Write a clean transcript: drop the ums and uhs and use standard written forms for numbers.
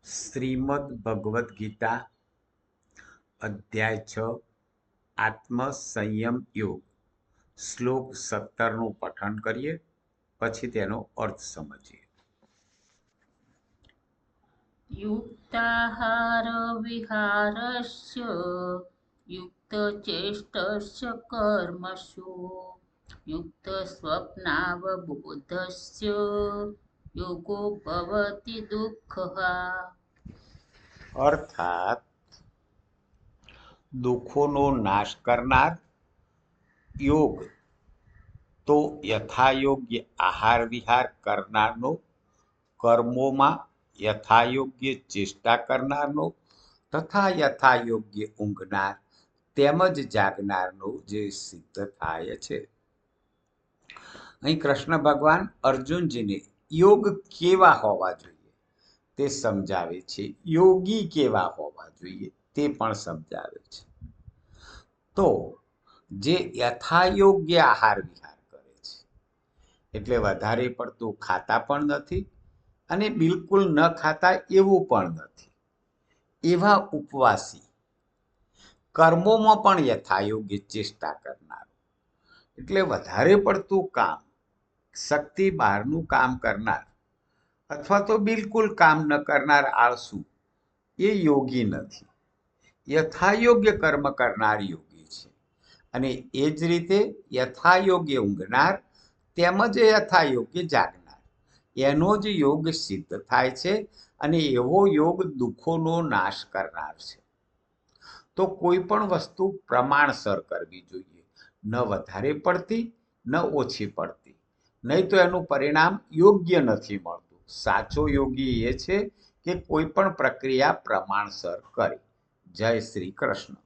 શ્રીમદ ભગવદ્ ગીતા અધ્યાય 6 આત્મસંયમ યોગ શ્લોક 17નું પઠન કરીએ, પછી તેનો અર્થ સમજીએ. યુક્તાહાર વિહારસ્ય યુક્તચેષ્ટસ્ય કર્મસુ યુક્ત સ્વપ્નાવબોધસ્ય યોગો ભવતિ દુઃખઃ. અર્થાત દુઃખોનો નાશ કરનાર યોગ તો યથાયોગ્ય આહાર વિહાર કરનારનો, કર્મોમાં યથાયોગ્ય ચેષ્ટા કરનારનો તથા યથાયોગ્ય ઊંઘનાર તેમજ જાગનારનો જે સિદ્ધ થાય છે. અહીં કૃષ્ણ ભગવાન અર્જુનજીને યોગ કેવા હોવા જોઈએ તે સમજાવે છે, યોગી કેવા હોવા જોઈએ તે પણ સમજાવે છે. તો જે યથાયોગ્ય આહાર વિહાર કરે છે, એટલે વધારે પડતું ખાતા પણ નથી અને બિલકુલ ન ખાતા એવું પણ નથી, એવા ઉપવાસી, કર્મોમાં પણ યથાયોગ્ય ચેષ્ટા કરનાર, એટલે વધારે પડતું કામ, શક્તિ બહારનું કામ કરનાર અથવા તો બિલકુલ કામ ન કરનાર આળસુ એ યોગી નથી. યથાયોગ્ય કર્મ કરનાર યોગી છે. અને એ જ રીતે યથાયોગ્ય ઊંઘનાર તેમજ યથાયોગ્ય જાગનાર એનો જ યોગ સિદ્ધ થાય છે. અને એવો યોગ દુઃખોનો નાશ કરનાર છે. તો કોઈ પણ વસ્તુ પ્રમાણસર કરવી જોઈએ, ન વધારે પડતી ન ઓછી પડતી, નહીં તો એનું પરિણામ યોગ્ય નથી મળતું. સાચો યોગી એ છે કે કોઈ પણ પ્રક્રિયા પ્રમાણસર કરે. જય શ્રી કૃષ્ણ.